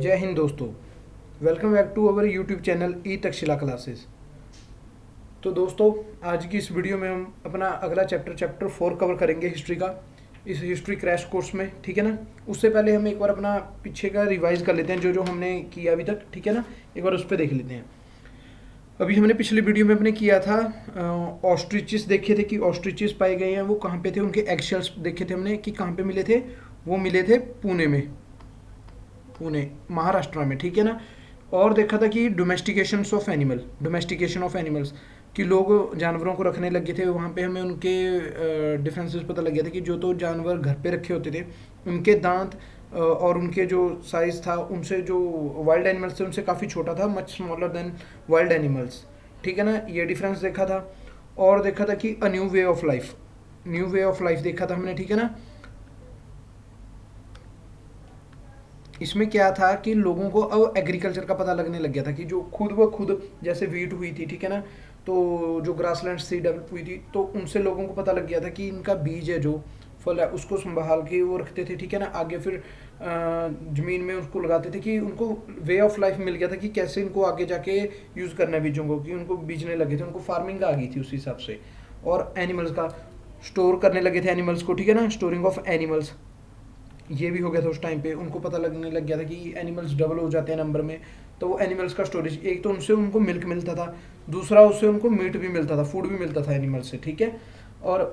जय हिंद दोस्तों। Welcome back to our YouTube channel e Takshashila classes. तो दोस्तों, आज की इस वीडियो में हम अपना अगला चैप्टर 4 कवर करेंगे हिस्ट्री का, इस हिस्ट्री क्रैश कोर्स में। ठीक है ना। उससे पहले हम एक बार अपना पीछे का रिवाइज कर लेते हैं, जो जो हमने किया अभी तक। ठीक है ना, एक बार उस पर देख लेते हैं। अभी हमने पिछली वीडियो में अपने किया था ऑस्ट्रिचेस देखे थे कि ऑस्ट्रिचेस पाए गए हैं, वो कहाँ पे थे, उनके एक्शेल्स देखे थे हमने कि कहाँ पे मिले थे। वो मिले थे पुणे में, पुणे महाराष्ट्र में। ठीक है ना। और देखा था कि डोमेस्टिकेशन ऑफ एनिमल्स कि लोग जानवरों को रखने लगे थे। वहाँ पे हमें उनके डिफरेंसेस पता लग गया था कि जो तो जानवर घर पे रखे होते थे, उनके दांत और उनके जो साइज़ था उनसे जो वाइल्ड एनिमल्स थे उनसे काफ़ी छोटा था, much smaller than wild animals. ठीक है ना, ये डिफरेंस देखा था। और देखा था कि a new way of life, new way of life देखा था हमने। ठीक है ना। इसमें क्या था कि लोगों को अब एग्रीकल्चर का पता लगने लग गया था कि जो खुद व खुद जैसे वीट हुई थी। ठीक है ना। तो जो ग्रासलैंड सी डेवलप हुई थी, तो उनसे लोगों को पता लग गया था कि इनका बीज है, जो फल है, उसको संभाल के वो रखते थे। ठीक है ना। आगे फिर ज़मीन में उसको लगाते थे कि उनको वे ऑफ लाइफ मिल गया था कि कैसे इनको आगे जाके यूज़ करना है बीजों को, कि उनको बीजने लगे थे, उनको फार्मिंग आ गई थी उस हिसाब से। और एनिमल्स का स्टोर करने लगे थे एनिमल्स को। ठीक है ना, स्टोरिंग ऑफ एनिमल्स ये भी हो गया था उस टाइम पे। उनको पता लगने लग गया था कि एनिमल्स डबल हो जाते हैं नंबर में, तो वो एनिमल्स का स्टोरेज, एक तो उनसे उनको मिल्क मिलता था, दूसरा उससे उनको मीट भी मिलता था, फूड भी मिलता था एनिमल्स से। ठीक है। और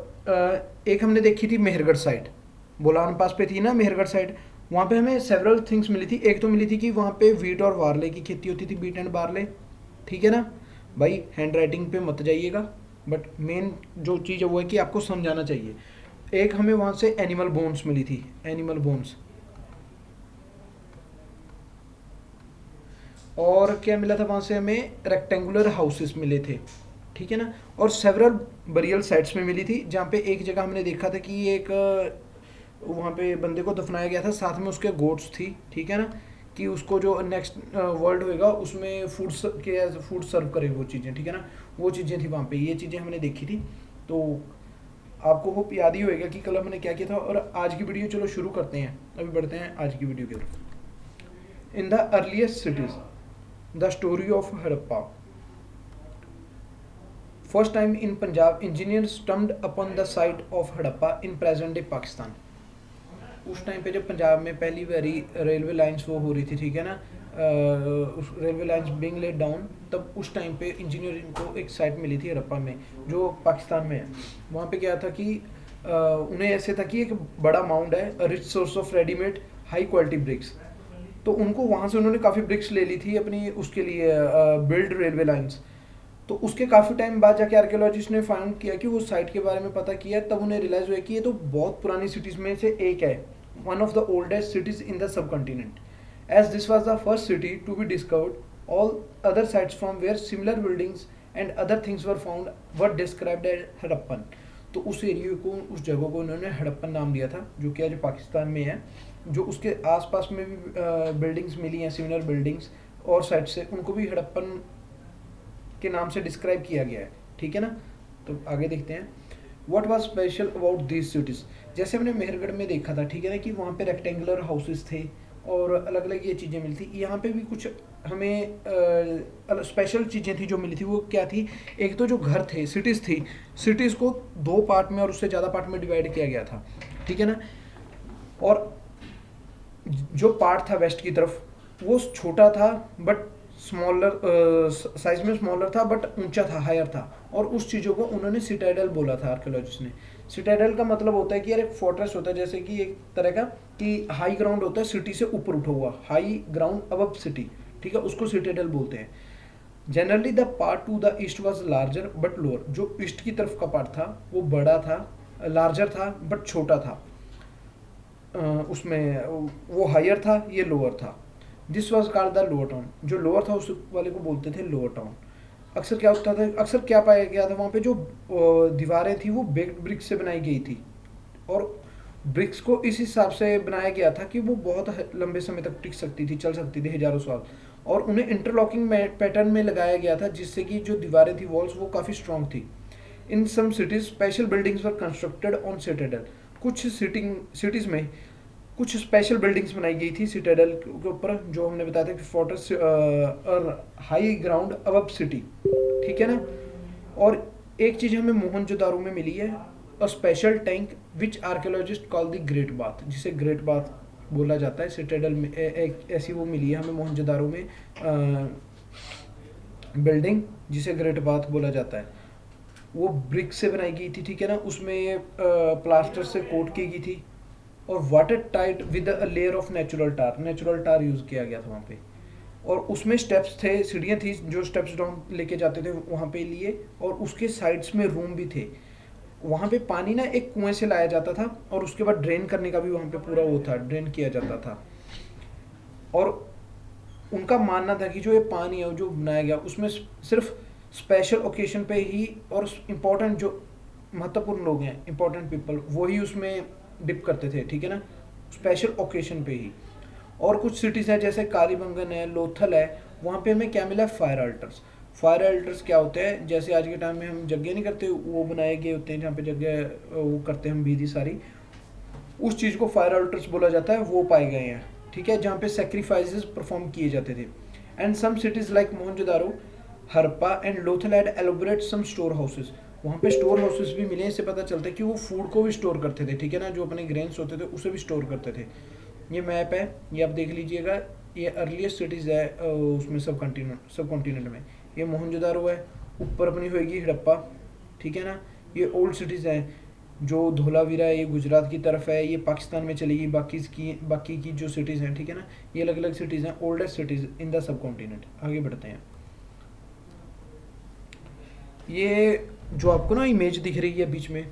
एक हमने देखी थी मेहरगढ़ साइड, बोलान पास पे थी ना मेहरगढ़ साइड। वहाँ पे हमें सेवरल थिंग्स मिली थी। एक तो मिली थी कि वहाँ पे वीट और बार्ले की खेती होती थी, बीट एंड बार्ले। ठीक है ना। भाई हैंड राइटिंग पे मत जाइएगा, बट मेन जो चीज़ है वो है कि आपको समझाना चाहिए। एक हमें वहाँ से एनिमल बोन्स मिली थी, एनिमल बोन्स। और क्या मिला था वहाँ से हमें, रेक्टेंगुलर हाउसेस मिले थे। ठीक है ना। और सेवरल बरियल साइट्स में मिली थी, जहाँ पे एक जगह हमने देखा था कि एक वहाँ पे बंदे को दफनाया गया था, साथ में उसके गोट्स थी। ठीक है ना, कि उसको जो नेक्स्ट वर्ल्ड होएगा उसमें फूड सर्व करे वो चीज़ें। ठीक है ना, वो चीज़ें थी वहाँ पे, ये चीज़ें हमने देखी थी। तो आपको होप याद ही होएगा कि कल हमने क्या किया था। और आज की वीडियो चलो शुरू करते हैं, अभी बढ़ते हैं आज की वीडियो की तरफ। In the earliest cities, the story of Harappa. First time in Punjab engineer stumbled upon the site of Harappa in present day Pakistan. उस टाइम पे जब पंजाब में पहली बारी रेलवे लाइंस वो हो रही थी, ठीक है ना, उस railway lines being let down, तब उस टाइम पे इंजीनियरिंग को एक साइट मिली थी हड़प्पा में, जो पाकिस्तान में है। वहाँ पे क्या था कि उन्हें ऐसे था कि एक बड़ा माउंड है, rich source of readymade high quality bricks. तो उनको वहाँ से उन्होंने काफ़ी ब्रिक्स ले ली थी अपनी उसके लिए बिल्ड रेलवे लाइंस। तो उसके काफ़ी टाइम बाद जाके आर्कियोलॉजिस्ट ने फाइंड किया कि वो साइट के बारे में पता किया, तब उन्हें रियलाइज हुआ कि ये तो बहुत पुरानी सिटीज़ में से एक है, one of the oldest cities in the subcontinent. As this was the first city to be discovered, all other sites from where similar buildings and other things were found were described as Harappan. तो उस area को, उस जगह को उन्होंने हड़प्पन नाम दिया था, जो कि आज पाकिस्तान में है। जो उसके आसपास में भी बिल्डिंग्स मिली हैं, सिमिलर बिल्डिंग्स और साइट से, उनको भी हड़प्पन के नाम से डिस्क्राइब किया गया है। ठीक है ना। तो आगे देखते हैं, what was special about this cities. जैसे हमने मेहरगढ़ में देखा था, ठीक है ना, कि वहाँ पे रेक्टेंगुलर हाउसेस थे और अलग अलग ये चीज़ें मिलती। यहाँ पे भी कुछ हमें स्पेशल चीज़ें थी जो मिली थी। वो क्या थी, एक तो जो घर थे, सिटीज़ थी, सिटीज़ को दो पार्ट में और उससे ज़्यादा पार्ट में डिवाइड किया गया था। ठीक है ना। और जो पार्ट था वेस्ट की तरफ, वो छोटा था बट स्मॉलर, साइज में स्मॉलर था बट ऊंचा था, हायर था। और उस चीज़ों को उन्होंने सिटाडेल बोला था आर्कियोलॉजिस्ट ने। सिटाडेल का मतलब होता है कि यार एक फोर्ट्रेस होता है, जैसे कि एक तरह का कि हाई ग्राउंड होता है सिटी से ऊपर उठा हुआ, हाई ग्राउंड अबव सिटी। ठीक है, उसको सिटाडेल बोलते हैं। Generally the part two the east was larger but lower. जो ईस्ट की तरफ का पार्ट था वो बड़ा था, लार्जर था बट छोटा था। उसमें वो हायर था, ये लोअर था। This was called the lower town. जो लोअर था उस वाले को बोलते थे लोअर टाउन। अक्सर क्या होता था, अक्सर क्या पाया गया था वहाँ पे, जो दीवारें थी वो बेक्ड ब्रिक्स से बनाई गई थी। और ब्रिक्स को इस हिसाब से बनाया गया था कि वो बहुत लंबे समय तक टिक सकती थी, चल सकती थी हजारों साल। और उन्हें इंटरलॉकिंग पैटर्न में लगाया गया था, जिससे कि जो दीवारें थी, वॉल्स, वो काफ़ी स्ट्रॉन्ग थी। In some cities special buildings were constructed on citadel. कुछ सिटीज़ में कुछ स्पेशल बिल्डिंग्स बनाई गई थी सिटाडेल के ऊपर, जो हमने बताया था कि फोर्ट्रेस और हाई ग्राउंड अबव सिटी, ठीक है ना। और एक चीज़ हमें मोहनजोदारो में मिली है, a special tank which archaeologist call the great bath, जिसे ग्रेट बाथ बोला जाता है। सिटाडेल में एक ऐसी वो मिली है हमें मोहनजोदारो में बिल्डिंग, जिसे ग्रेट बाथ बोला जाता है। वो ब्रिक से बनाई गई थी, ठीक है ना। उसमें प्लास्टर से कोट की गई थी और water tight with a layer of natural tar use किया गया था वहाँ पे। और उसमें स्टेप्स थे, सीढ़ियाँ थी जो स्टेप्स डाउन लेके जाते थे वहाँ पे लिए, और उसके साइड्स में रूम भी थे। वहाँ पे पानी ना एक कुएं से लाया जाता था और उसके बाद ड्रेन करने का भी वहाँ पे पूरा वो था, ड्रेन किया जाता था। और उनका मानना था कि जो ये पानी है जो बनाया गया उसमें सिर्फ स्पेशल ओकेशन पे ही, और इम्पोर्टेंट जो महत्वपूर्ण लोग हैं, इम्पोर्टेंट पीपल, वही उसमें डिप करते थे, ठीक है ना, स्पेशल ओकेशन पे ही। और कुछ सिटीज़ हैं जैसे कालीबंगन है, लोथल है, वहाँ पे हमें क्या मिला, फायर अल्टर्स। फायर अल्टर्स क्या होते हैं, जैसे आज के टाइम में हम यज्ञ नहीं करते, वो बनाए गए होते हैं जहाँ पे यज्ञ वो करते हैं हम विधि सारी, उस चीज़ को फायर अल्टर्स बोला जाता है, वो पाए गए हैं, ठीक है, जहाँ पे सेक्रीफाइसेस परफॉर्म किए जाते थे। And some cities like Mohenjodaro, Harappa and Lothal had elaborate some storehouses. वहाँ पे स्टोर हाउसेस भी मिले, इससे पता चलता है कि वो फूड को भी स्टोर करते थे, ठीक है ना, जो अपने ग्रेन्स होते थे उसे भी स्टोर करते थे। ये मैप है, ये आप देख लीजिएगा, ये अर्लीस्ट सिटीज़ है उसमें सब कॉन्टिनेंट में। ये मोहनजोदारो है, ऊपर अपनी होएगी हड़प्पा, ठीक है ना। ये ओल्ड सिटीज़ हैं, जो धोलावीरा है ये गुजरात की तरफ है, ये पाकिस्तान में चलेगी, बाकी की जो सिटीज़ हैं, ठीक है ना, ये अलग अलग सिटीज़ हैं, ओल्डेस्ट सिटीज़ इन द सब कॉन्टिनेंट। आगे बढ़ते हैं। ये जो आपको ना इमेज दिख रही है बीच में,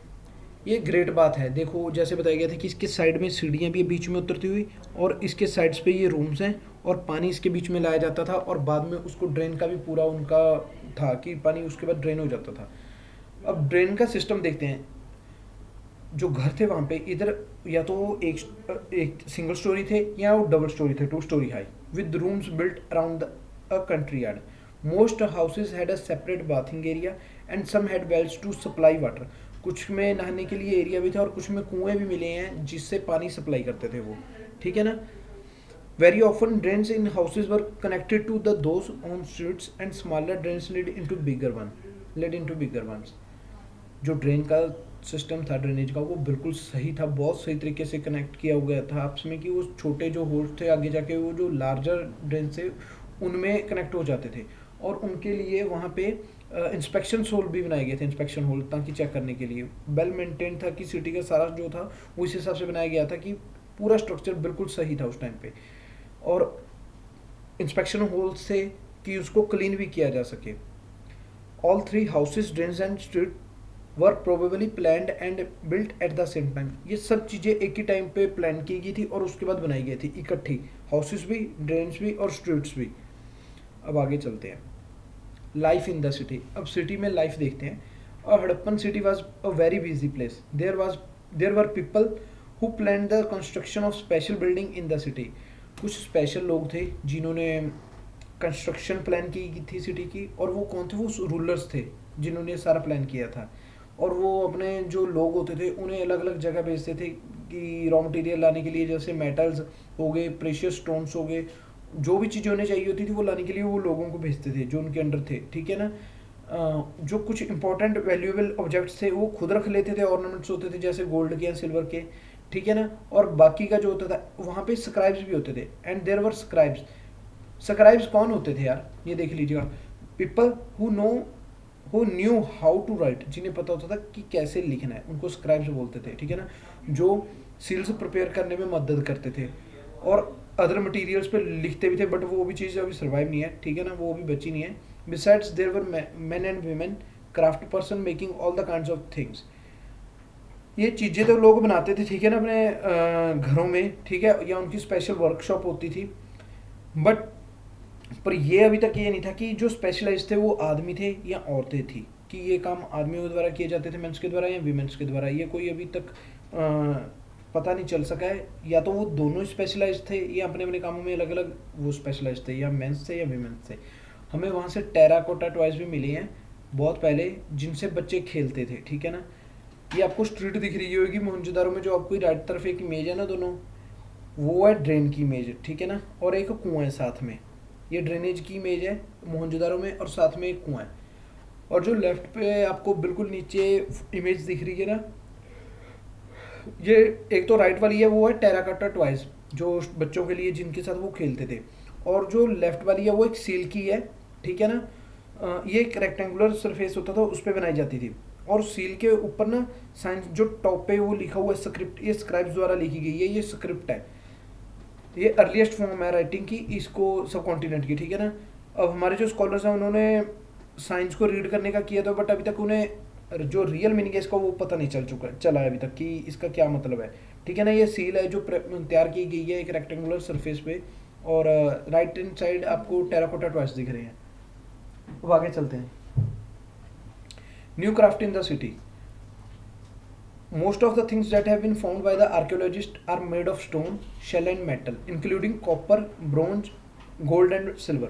ये ग्रेट बात है। देखो जैसे बताया गया था कि इसके साइड में सीढ़ियाँ भी है बीच में उतरती हुई, और इसके साइड्स पे ये रूम्स हैं, और पानी इसके बीच में लाया जाता था, और बाद में उसको ड्रेन का भी पूरा उनका था कि पानी उसके बाद ड्रेन हो जाता था। अब ड्रेन का सिस्टम देखते हैं। जो घर थे वहाँ पे, इधर या तो एक सिंगल स्टोरी थे या वो डबल स्टोरी थे, 2 storey high, with rooms built around a courtyard. Most houses had a separate bathing area and some had wells to supply water. कुछ में नहाने के लिए एरिया भी था और कुछ में कुएं भी मिले हैं जिससे पानी सप्लाई करते थे वो, ठीक है ना। Very often drains in houses were connected to the those on streets and smaller drains led into bigger ones. जो ड्रेन का सिस्टम था, ड्रेनेज का, वो बिल्कुल सही था, बहुत सही तरीके से कनेक्ट किया हुआ था आपस में, कि वो छोटे जो होल्स थे आगे जाके वो जो लार्जर ड्रेन से उनमें कनेक्ट हो जाते थे। और उनके लिए वहाँ पे इंस्पेक्शन होल भी बनाए गए थे, इंस्पेक्शन होल, ताकि चेक करने के लिए। वेल मेंटेन था कि सिटी का सारा जो था वो इस हिसाब से बनाया गया था कि पूरा स्ट्रक्चर बिल्कुल सही था उस टाइम पे। और इंस्पेक्शन होल से कि उसको क्लीन भी किया जा सके। All 3 houses, drains and street were probably planned and built at the same time. ये सब चीज़ें एक ही टाइम पे प्लान की गई थी और उसके बाद बनाई गई थी इकट्ठी, हाउसेस भी, ड्रेन्स भी और स्ट्रीट्स भी। अब आगे चलते हैं। Life in the city. अब सिटी में लाइफ देखते हैं। Harappan city was a very busy place. There were people who plan the construction of special building in the city. कुछ स्पेशल लोग थे जिन्होंने कंस्ट्रक्शन प्लान की थी सिटी की, और वो कौन थे, वो रूलर्स थे जिन्होंने सारा प्लान किया था। और वो अपने जो लोग होते थे उन्हें अलग अलग जगह भेजते थे कि रॉ मटेरियल लाने के लिए, जैसे मेटल्स हो गए, प्रेशियस स्टोन्स हो गए, जो भी चीज़ें उन्हें चाहिए होती थी वो लाने के लिए वो लोगों को भेजते थे जो उनके अंडर थे, ठीक है ना। जो कुछ इंपॉर्टेंट वैल्यूएबल ऑब्जेक्ट्स थे वो खुद रख लेते थे, ऑर्नामेंट्स होते थे जैसे गोल्ड के या सिल्वर के, ठीक है ना। और बाकी का जो होता था वहाँ पे स्क्राइब्स भी होते थे, and there were scribes. Scribes कौन होते थे यार, ये देख लीजिएगा। People who knew how to write, जिन्हें पता होता था कि कैसे लिखना है, उनको स्क्राइब्स बोलते थे, ठीक है ना। जो सील्स प्रिपेयर करने में मदद करते थे और अदर मटेरियल्स पे लिखते भी थे, बट वो भी चीज़ अभी सर्वाइव नहीं है, ठीक है ना, वो भी बची नहीं है। Besides there were men and women craft person making all the kinds of things. ये चीज़ें तो लोग बनाते थे, ठीक है ना, अपने घरों में, ठीक है, या उनकी स्पेशल वर्कशॉप होती थी। बट पर ये अभी तक ये नहीं था कि जो स्पेशलाइज थे वो आदमी थे या औरतें थी, कि ये काम आदमियों के द्वारा किए जाते थे, मेंस के द्वारा या वीमेंस के द्वारा, ये कोई अभी तक पता नहीं चल सका है। या तो वो दोनों स्पेशलाइज थे या अपने अपने कामों में अलग अलग वो स्पेशलाइज थे, या मेंस थे या वीमेंस थे। हमें वहाँ से टेराकोटा टॉयज भी मिली हैं बहुत पहले, जिनसे बच्चे खेलते थे, ठीक है ना। ये आपको स्ट्रीट दिख रही होगी मोहनजोदारो में, जो आपको राइट तरफ एक इमेज है ना दोनों, वो है ड्रेन की इमेज, ठीक है ना, और एक कुआं है साथ में। ये ड्रेनेज की इमेज है मोहनजोदारो में, और साथ में एक कुआं है। और जो लेफ्ट पे आपको बिल्कुल नीचे इमेज दिख रही है ना, ये एक तो राइट वाली है, वो है टेराकोटा टॉयज, जो बच्चों के लिए जिनके साथ वो खेलते थे। और जो लेफ्ट वाली है वो एक सील की है, ठीक है ना। ये एक रेक्टेंगुलर सरफेस होता था, उस पर बनाई जाती थी। और सील के ऊपर ना साइंस जो टॉप पे वो लिखा हुआ है स्क्रिप्ट, ये स्क्राइब्स द्वारा लिखी गई है, ये स्क्रिप्ट है। ये अर्लीस्ट फॉर्म है राइटिंग की, इसको सब कॉन्टिनेंट की, ठीक है ना। अब हमारे जो स्कॉलर्स हैं उन्होंने साइंस को रीड करने का किया था, बट अभी तक उन्हें जो रियल मीनिंग है इसका वो पता नहीं चला है अभी तक कि इसका क्या मतलब है, ठीक है ना। ये सील है जो तैयार की गई है एक रेक्टेंगुलर सरफेस पे, और राइट हैंड साइड आपको टेराकोटा टॉयज दिख रहे हैं। अब आगे चलते हैं। New craft in the city. Most of the things that have been found by the archaeologists are made of stone, shell and metal, including copper, bronze, gold and silver.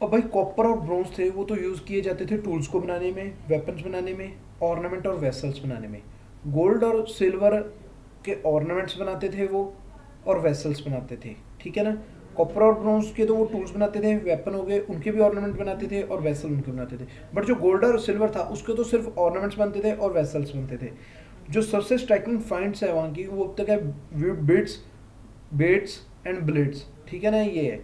और भाई copper और ब्रोंज थे वो तो use किए जाते थे tools को बनाने में, वेपन्स बनाने में, ऑर्नामेंट और वेसल्स बनाने में। गोल्ड और सिल्वर के ऑर्नामेंट्स बनाते थे वो, और वेसल्स बनाते थे, ठीक है ना। कॉपर और ब्रोंज के तो वो टूल्स बनाते थे, वेपन हो गए उनके भी ऑर्नामेंट बनाते थे, और वेसल उनके बनाते थे। बट जो गोल्ड और सिल्वर था उसके तो सिर्फ ऑर्नामेंट्स बनते थे और वेसल्स बनते थे। जो सबसे स्ट्राइकिंग फाइंड्स है वहाँ की वो अब तक है बिट्स, बेट्स एंड ब्लेड्स, ठीक है ना। ये है।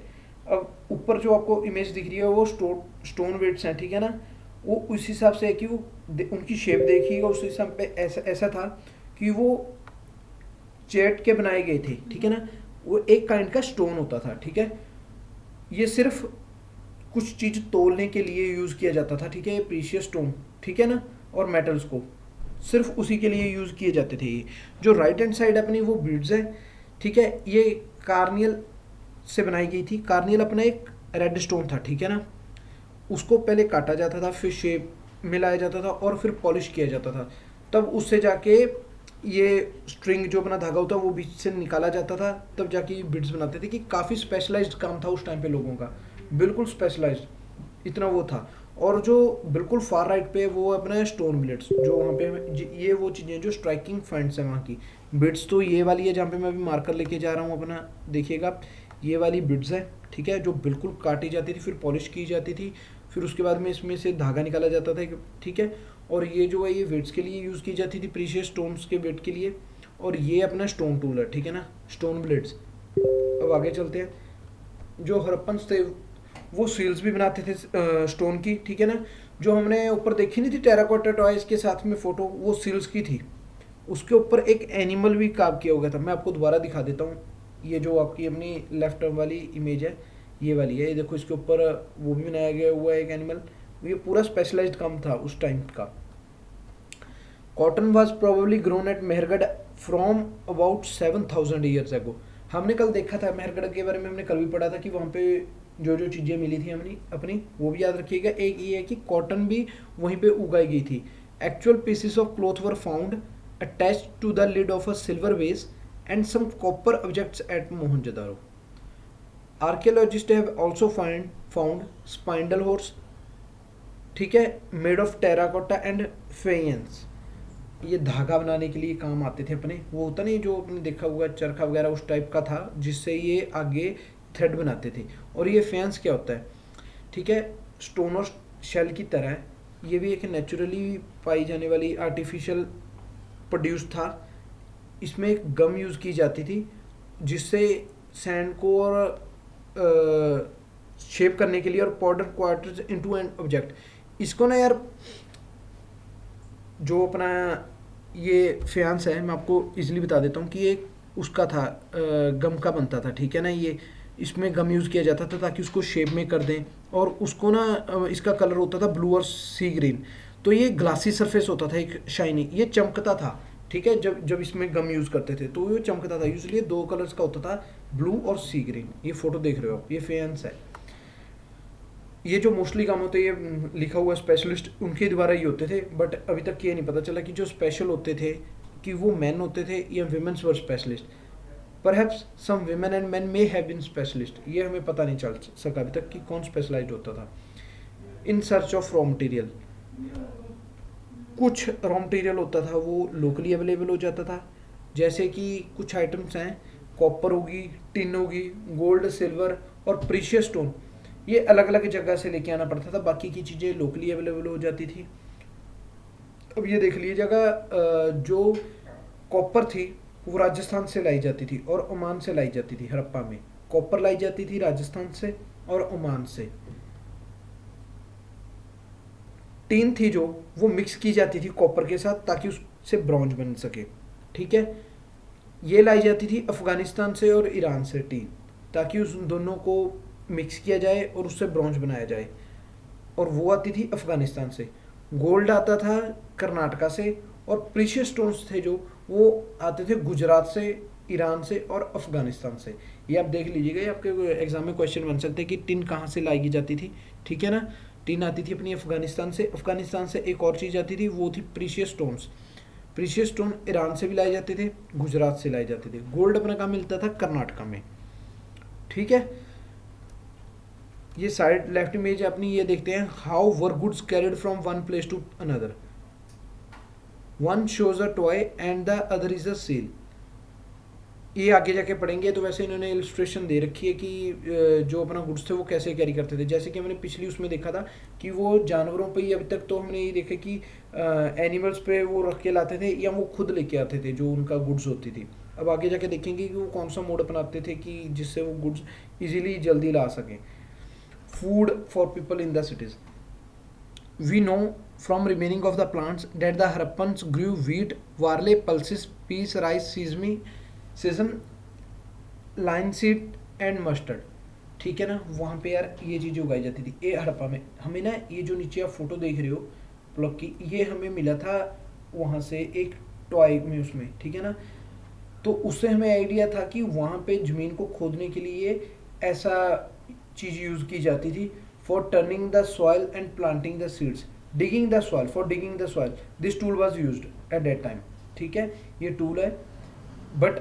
अब ऊपर जो आपको इमेज दिख रही है वो स्टोन वेट्स हैं, ठीक है ना। वो उस हिसाब से है कि वो उनकी शेप देखिएगा, उस हिसाब पे ऐसा ऐसा था कि वो चेट के बनाए गए थे, ठीक है ना। वो एक काइंड का स्टोन होता था, ठीक है। ये सिर्फ कुछ चीज़ तोलने के लिए यूज़ किया जाता था, ठीक है, ये प्रीशियस स्टोन, ठीक है ना, और मेटल्स को सिर्फ उसी के लिए यूज़ किए जाते थे। ये जो राइट हैंड साइड अपनी वो बीड्स है, ठीक है, ये कार्नियल से बनाई गई थी। कार्नियल अपना एक रेड स्टोन था, ठीक है ना। उसको पहले काटा जाता था, फिर शेप मिलाया जाता था और फिर पॉलिश किया जाता था। तब उससे जाके ये स्ट्रिंग जो अपना धागा होता है वो बीच से निकाला जाता था, तब जाके ये बिड्स बनाते थे। कि काफ़ी स्पेशलाइज्ड काम था उस टाइम पे लोगों का, बिल्कुल स्पेशलाइज्ड, इतना वो था। और जो बिल्कुल फार राइट पे वो अपना स्टोन ब्लेड्स, जो वहाँ पे ये वो चीज़ें जो स्ट्राइकिंग फाइंड्स हैं वहाँ की। बिड्स तो ये वाली है जहाँ पे मैं अभी मार्कर लेके जा रहा हूँ अपना, देखिएगा ये वाली बिड्स है, ठीक है, जो बिल्कुल काटी जाती थी, फिर पॉलिश की जाती थी, फिर उसके बाद में इसमें से धागा निकाला जाता था, ठीक है। और ये जो है ये वेट्स के लिए यूज़ की जाती थी, प्रीशियस स्टोन्स के वेट के लिए। और ये अपना स्टोन टूल है, ठीक है ना, स्टोन ब्लेड्स। अब आगे चलते हैं। जो हड़प्पन थे वो सील्स भी बनाते थे स्टोन की, ठीक है ना। जो हमने ऊपर देखी नहीं थी टेराकोटा टॉयज के साथ में फोटो, वो सील्स की थी। उसके ऊपर एक एनिमल भी कार्व किया हुआ था, मैं आपको दोबारा दिखा देता हूँ। ये जो आपकी अपनी लेफ्ट वाली इमेज है ये वाली है, ये देखो इसके ऊपर वो भी बनाया गया हुआ है एक एनिमल। ये पूरा स्पेशलाइज्ड काम था उस टाइम का। Cotton was probably grown at Mehrgarh from about 7000 years ago. हमने कल देखा था मेहरगढ़ के बारे में, हमने कल भी पढ़ा था कि वहाँ पे जो जो चीज़ें मिली थी अपनी वो भी याद रखिएगा। एक ये है कि कॉटन भी वहीं पे उगाई गई थी। Actual pieces of cloth were found attached to the lid of a silver vase and some copper objects at Mohenjodaro. Archaeologist have also found spindle whorls, ठीक है, made of terracotta and faience. ये धागा बनाने के लिए काम आते थे अपने, वो होता नहीं जो आपने देखा हुआ चरखा वगैरह उस टाइप का था, जिससे ये आगे थ्रेड बनाते थे। और ये फैंस क्या होता है, ठीक है, स्टोन और शेल की तरह है। ये भी एक नेचुरली पाई जाने वाली आर्टिफिशियल प्रोड्यूस था। इसमें एक गम यूज़ की जाती थी जिससे सैंड को और शेप करने के लिए, और powder quarters into an object. इसको ना यार जो अपना ये फ्यांस है मैं आपको इजीली बता देता हूँ कि ये उसका था, गम का बनता था, ठीक है ना। ये इसमें गम यूज़ किया जाता था ताकि उसको शेप में कर दें। और उसको ना इसका कलर होता था ब्लू और सी ग्रीन। तो ये ग्लासी सरफेस होता था एक शाइनी, ये चमकता था, ठीक है। जब जब इसमें गम यूज़ करते थे तो ये चमकता था। यूजली 2 कलर्स का होता था, ब्लू और सी ग्रीन। ये फोटो देख रहे हो आप, ये फेयंस है। ये जो मोस्टली काम होते हैं ये लिखा हुआ स्पेशलिस्ट उनके द्वारा ही होते थे, बट अभी तक ये नहीं पता चला कि जो स्पेशल होते थे कि वो मैन होते थे या womens were specialist. Perhaps some women and man may have been specialist. ये हमें पता नहीं चल सका अभी तक कि कौन स्पेशलाइज्ड होता था। In search of raw material, कुछ रॉ मटेरियल होता था वो लोकली अवेलेबल हो जाता था। जैसे कि कुछ आइटम्स हैं कॉपर होगी, टिन होगी, गोल्ड, सिल्वर और प्रीशियस स्टोन, ये अलग अलग जगह से लेके आना पड़ता था, बाकी की चीज़ें लोकली अवेलेबल हो जाती थी। अब ये देख लीजिएगा, जो कॉपर थी वो राजस्थान से लाई जाती थी और ओमान से लाई जाती थी। हड़प्पा में कॉपर लाई जाती थी राजस्थान से और ओमान से। टीन थी जो, वो मिक्स की जाती थी कॉपर के साथ ताकि उससे ब्रॉन्ज बन सके, ठीक है। ये लाई जाती थी अफगानिस्तान से और ईरान से टीन, ताकि उस दोनों को मिक्स किया जाए और उससे ब्रॉन्ज बनाया जाए, और वो आती थी अफगानिस्तान से। गोल्ड आता था कर्नाटका से, और प्रीशियस स्टोन्स थे जो, वो आते थे गुजरात से, ईरान से और अफगानिस्तान से। ये आप देख लीजिएगा, ये आपके एग्जाम में क्वेश्चन बन सकते हैं कि टिन कहाँ से लाई की जाती थी, ठीक है ना। टिन आती थी अपनी अफगानिस्तान से। अफगानिस्तान से एक और चीज़ आती थी, वो थी precious stones. Precious stone Iran से भी लाए जाते थे, गुजरात से लाए जाते थे। गोल्ड अपना कहाँ मिलता था? कर्नाटका में, ठीक है। ये साइड लेफ्ट इमेज अपनी ये देखते हैं, how were goods carried from one place to another, one shows a toy and the other is a seal. ये आगे जाके पढ़ेंगे, तो वैसे इन्होंने इलस्ट्रेशन दे रखी है कि जो अपना गुड्स थे वो कैसे कैरी करते थे। जैसे कि हमने पिछली उसमें देखा था कि वो जानवरों पे ही, अभी तक तो हमने ये देखा कि एनिमल्स पे वो रख के लाते थे या वो खुद लेके आते थे जो उनका गुड्स होती थी। अब आगे जाके देखेंगे कि वो कौन सा मोड अपनाते थे कि जिससे वो गुड्स इजीली जल्दी ला सकें। Food for people in the cities, we know from remaining of the plants that the Harappans grew wheat, barley, pulses, peas, rice, sesame, linseed and mustard, ठीक है ना। वहाँ पे यार ये चीज़ें उगाई जाती थी। ये हड़प्पा में हमें ना, ये जो नीचे आप फोटो देख रहे हो ब्लॉक की, ये हमें मिला था वहाँ से एक टॉय में उसमें, ठीक है ना। तो उससे हमें आइडिया था कि वहाँ पे ज़मीन को खोदने के लिए ऐसा चीज़ यूज़ की जाती थी, for turning the soil and planting the seeds, digging the soil, for digging the soil, this tool was used at that time, ठीक है। ये टूल है, बट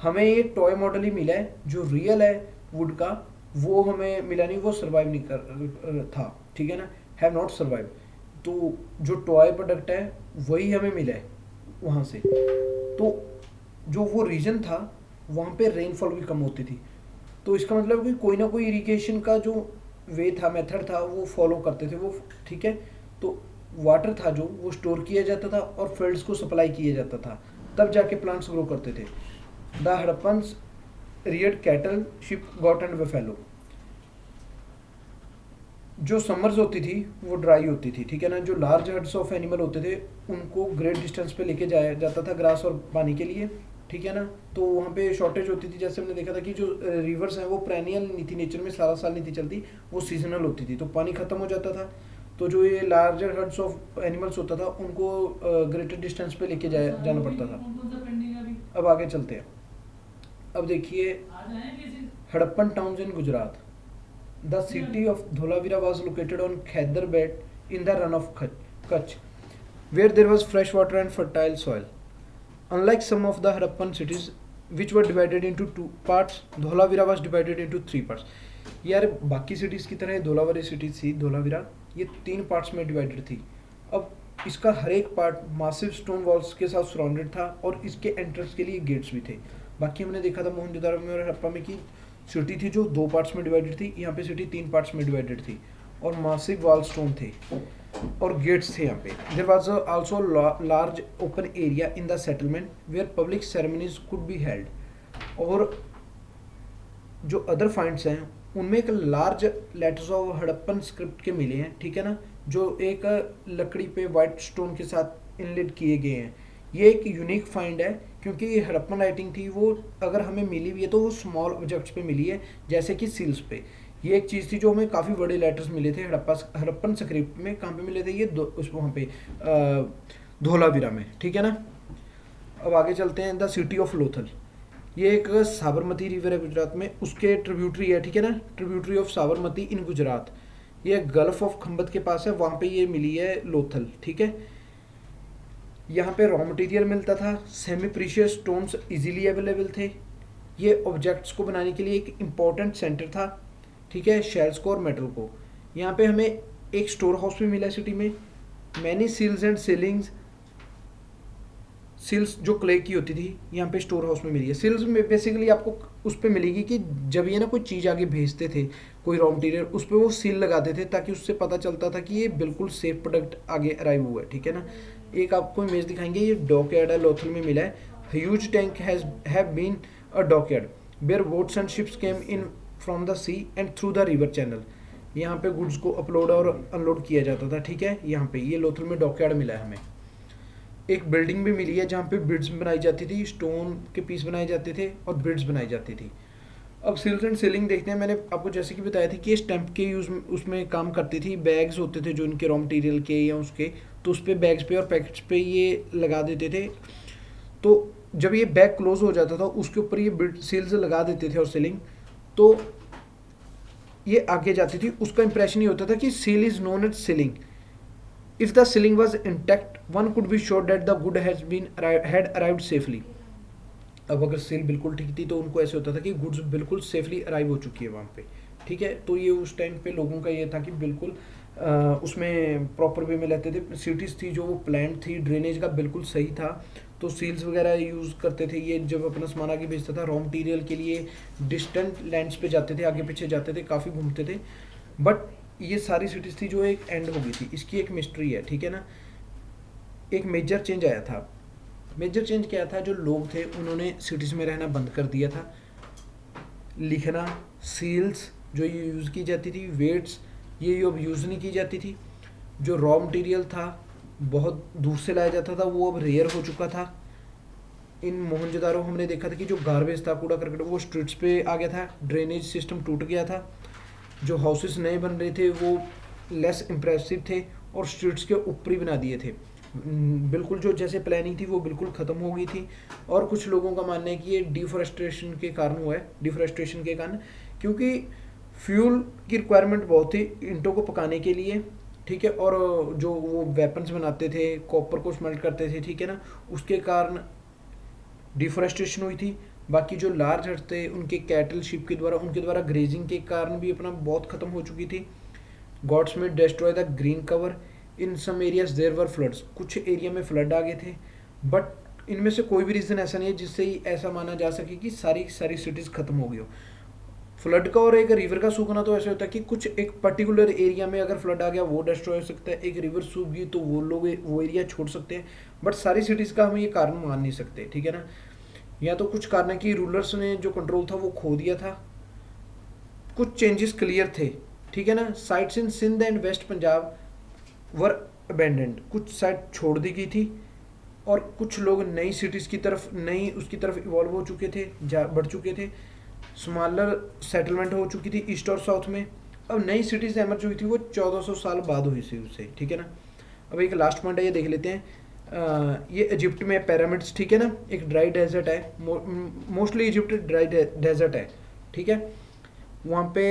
हमें ये टॉय मॉडल ही मिला है। जो रियल है वुड का वो हमें मिला नहीं, वो सर्वाइव नहीं कर था, ठीक है ना, हैव नॉट सर्वाइव। तो जो टॉय प्रोडक्ट है वही हमें मिला है वहाँ से। तो जो वो रीजन था वहाँ पे रेनफॉल भी कम होती थी, तो इसका मतलब कि कोई ना कोई इरिगेशन का जो वे था, मेथड था, वो फॉलो करते थे वो, ठीक है। तो वाटर था जो, वो स्टोर किया जाता था और फील्ड्स को सप्लाई किया जाता था, तब जाके प्लांट्स ग्रो करते थे। The Harappans Rudyard cattle, ship, got and buffalo. जो समर्स होती थी वो ड्राई होती थी, ठीक है ना। जो लार्ज हर्ड्स ऑफ एनिमल होते थे उनको ग्रेट डिस्टेंस पे लेके जाया जाता था ग्रास और पानी के लिए, ठीक है ना। तो वहाँ पे शॉर्टेज होती थी, जैसे हमने देखा था कि जो रिवर्स हैं वो पेरेनियल नहीं थी, नेचर में सारा साल नहीं थी चलती, वो सीजनल होती थी, तो पानी खत्म हो जाता था। तो जो ये लार्जर हर्ड्स ऑफ एनिमल्स होता था उनको ग्रेटर डिस्टेंस पे लेके जाना पड़ता था। अब आगे चलते हैं। अब देखिए Harappan towns in Gujarat. The city of Dholavira was located on Khadir Bet in the Rann of Kutch, where there was fresh water and fertile soil. Unlike some of the Harappan cities which were divided into two parts, Dholavira was divided into three parts. यार बाकी cities की तरह Dholavira city थी, धोलावीरा ये 3 parts में divided थी। अब इसका हर एक पार्ट मासिव स्टोन वॉल्स के साथ सराउंडेड था और इसके एंट्रेंस के लिए गेट्स भी थे। बाकी हमने देखा था मोहनजोदारो में और हड़प्पा में कि सिटी थी जो 2 पार्ट्स में डिवाइडेड थी, यहाँ पे सिटी 3 पार्ट्स में डिवाइडेड थी और मासिव वॉल स्टोन थे और गेट्स थे यहाँ पे। There was also large open area in the settlement where public ceremonies could be held. और जो अदर फाइंड्स हैं उनमें एक large letters of Harappan script के मिले हैं, ठीक है ना, जो एक लकड़ी पे वाइट स्टोन के साथ इनलेट किए गए हैं। ये एक यूनिक फाइंड है क्योंकि ये हड़प्पन राइटिंग थी, वो अगर हमें मिली भी है तो वो स्मॉल ऑब्जेक्ट्स पे मिली है, जैसे कि सील्स पे। ये एक चीज़ थी जो हमें काफ़ी बड़े लेटर्स मिले थे हड़प्पन स्क्रिप्ट में। कहाँ पे मिले थे ये? उस वहाँ पे धोलावीरा में, ठीक है ना। अब आगे चलते हैं। द सिटी ऑफ लोथल, ये एक साबरमती रिवर है गुजरात में, उसके ट्रिब्यूटरी है, ठीक है ना, ट्रिब्यूटरी ऑफ साबरमती इन गुजरात। ये गल्फ ऑफ खंबत के पास है, वहाँ पे ये मिली है लोथल, ठीक है। यहाँ पे रॉ मटेरियल मिलता था, semi precious stones easily available थे। ये ऑब्जेक्ट्स को बनाने के लिए एक इम्पॉर्टेंट सेंटर था, ठीक है, शेल्स को और मेटल को। यहाँ पे हमें एक स्टोर हाउस भी मिला सिटी में। मैनी सील्स एंड सीलिंग्स सिल्स जो क्ले की होती थी यहाँ पे स्टोर हाउस में मिली है। सिल्स में बेसिकली आपको उस पर मिलेगी कि जब ये ना कोई चीज़ आगे भेजते थे, कोई रॉ मटेरियल, उस पर वो सील लगाते थे ताकि उससे पता चलता था कि ये बिल्कुल सेफ प्रोडक्ट आगे अराइव हुआ है, ठीक है ना। एक आपको इमेज दिखाएंगे, ये डॉकयार्ड है, लोथल में मिला है। Huge tank have been a dockyard where boats and ships came in from the sea and through the river channel. यहाँ पे गुड्स को अपलोड और अनलोड किया जाता था, ठीक है। यहाँ पे ये लोथल में डॉकयार्ड मिला है हमें। एक बिल्डिंग भी मिली है जहाँ पे ब्रिड्ज बनाई जाती थी, स्टोन के पीस बनाए जाते थे और ब्रिड्ज बनाई जाती थी। अब सिल्स एंड सीलिंग देखते हैं। मैंने आपको जैसे कि बताया था कि ये स्टैंप के यूज़ उसमें काम करती थी। बैग्स होते थे जो इनके रॉ मटेरियल के या उसके, तो उस पर बैग्स पे और पैकेट्स पे ये लगा देते थे। तो जब ये बैग क्लोज हो जाता था उसके ऊपर ये सील्स लगा देते थे और सीलिंग, तो ये आगे जाती थी। उसका इंप्रेशन ये होता था कि seal is known as sealing. If the ceiling was intact, one could be sure that the good had arrived safely. अब अगर सील बिल्कुल ठीक थी तो उनको ऐसे होता था कि गुड्स बिल्कुल सेफली अराइव हो चुकी है वहाँ पे, ठीक है। तो ये उस टाइम पे लोगों का ये था कि बिल्कुल उसमें प्रॉपर वे में लेते थे। सिटीज़ थी जो वो प्लान थी, ड्रेनेज का बिल्कुल सही था, तो सील्स वगैरह यूज़ करते थे। ये जब अपना सामान आगे भेजता था रॉ मटीरियल के लिए, डिस्टेंट लैंड्स पे जाते थे, आगे पीछे जाते थे, काफ़ी घूमते थे। बट ये सारी सिटीज़ थी जो एक एंड हो गई थी। इसकी एक मिस्ट्री है, ठीक है ना। एक मेजर चेंज आया था। मेजर चेंज क्या था, जो लोग थे उन्होंने सिटीज़ में रहना बंद कर दिया था। लिखना, सील्स जो ये यूज़ की जाती थी, वेट्स ये अब यूज़ नहीं की जाती थी। जो रॉ मटेरियल था बहुत दूर से लाया जाता था, वो अब रेयर हो चुका था। इन मोहनजोदारो हमने देखा था कि जो गार्बेज था, कूड़ा करकट, वो स्ट्रीट्स पे आ गया था। ड्रेनेज सिस्टम टूट गया था। जो हाउसेस नए बन रहे थे वो लेस इम्प्रेसिव थे और स्ट्रीट्स के ऊपर ही बना दिए थे। बिल्कुल जो जैसे प्लानिंग थी वो बिल्कुल ख़त्म हो गई थी। और कुछ लोगों का मानना है कि ये डिफॉरेस्टेशन के कारण हुआ है, डिफॉरेस्टेशन के कारण, क्योंकि फ्यूल की रिक्वायरमेंट बहुत थी ईंटों को पकाने के लिए, ठीक है। और जो वो वेपन्स बनाते थे, कॉपर को स्मेल्ट करते थे, ठीक है ना, उसके कारण डिफॉरेस्टेशन हुई थी। बाकी जो लार्ज हर्ट्स थे उनके कैटल शिप के द्वारा, उनके द्वारा ग्रेजिंग के कारण भी अपना बहुत ख़त्म हो चुकी थी। Goats may destroy the green cover in some areas there were floods. कुछ एरिया में फ्लड आ गए थे, बट इनमें से कोई भी रीज़न ऐसा नहीं है जिससे ही ऐसा माना जा सके कि सारी सारी सिटीज़ ख़त्म हो गई हो। फ्लड का और एक रिवर का सूखना तो ऐसे होता है कि कुछ एक पर्टिकुलर एरिया में अगर फ्लड आ गया वो डिस्ट्रॉय हो सकता है, एक रिवर सूख गई तो वो लोग वो एरिया छोड़ सकते हैं, बट सारी सिटीज़ का हम ये कारण मान नहीं सकते, ठीक है ना। या तो कुछ कारण है कि रूलर्स ने जो कंट्रोल था वो खो दिया था। कुछ चेंजेस क्लियर थे, ठीक है ना। Sites in Sindh and west Punjab were abandoned, कुछ साइट छोड़ दी गई थी और कुछ लोग नई सिटीज़ की तरफ, नई उसकी तरफ इवॉल्व हो चुके थे, बढ़ चुके थे। स्मॉलर सेटलमेंट हो चुकी थी ईस्ट और साउथ में। अब नई सिटीज़ एमर्ज हुई थी वो 1400 साल बाद हुई थी उससे, ठीक है ना। अब एक लास्ट पॉइंट है, ये देख लेते हैं। ये इजिप्ट में पिरामिड्स, ठीक है ना। एक ड्राई डेजर्ट है, मोस्टली इजिप्ट ड्राई डेजर्ट है, ठीक है। वहाँ पे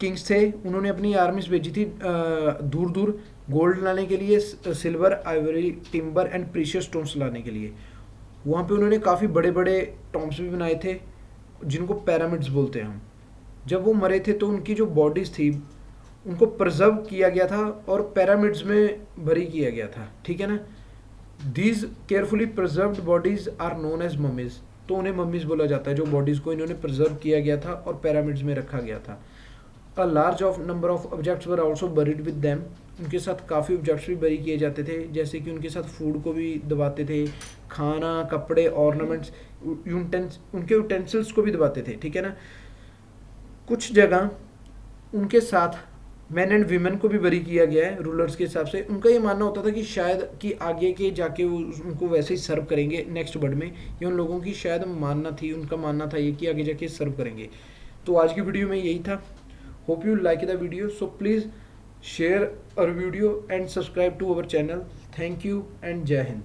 किंग्स थे, उन्होंने अपनी आर्मीज भेजी थी दूर दूर गोल्ड लाने के लिए, silver, Ivory, timber and precious stones लाने के लिए। वहाँ पे उन्होंने काफ़ी बड़े बड़े टॉम्ब्स भी बनाए थे जिनको पिरामिड्स बोलते हैं हम। जब वो मरे थे तो उनकी जो बॉडीज़ थी उनको प्रिजर्व किया गया था और पिरामिड्स में भरी किया गया था, ठीक है ना। These carefully preserved bodies are known as mummies, तो उन्हें मम्मीज बोला जाता है जो बॉडीज़ को इन्होंने प्रिजर्व किया गया था और पिरामिड्स में रखा गया था। A large of number of objects were also buried with them, उनके साथ काफ़ी ऑब्जेक्ट्स भी बरी किए जाते थे, जैसे कि उनके साथ फूड को भी दबाते थे, खाना, कपड़े, ऑर्नामेंट्स, उनके यूटेंसिल्स को भी दबाते थे, ठीक है ना। कुछ जगह उनके साथ मैन एंड वीमेन को भी बरी किया गया है रूलर्स के हिसाब से। उनका ये मानना होता था कि शायद कि आगे के जाके उनको वैसे ही सर्व करेंगे नेक्स्ट वर्ड में, ये उन लोगों की शायद मानना थी, उनका मानना था ये कि आगे जाके सर्व करेंगे। तो आज की वीडियो में यही था। Hope you like the video, so please share our video and subscribe to our channel. Thank you and जय हिंद।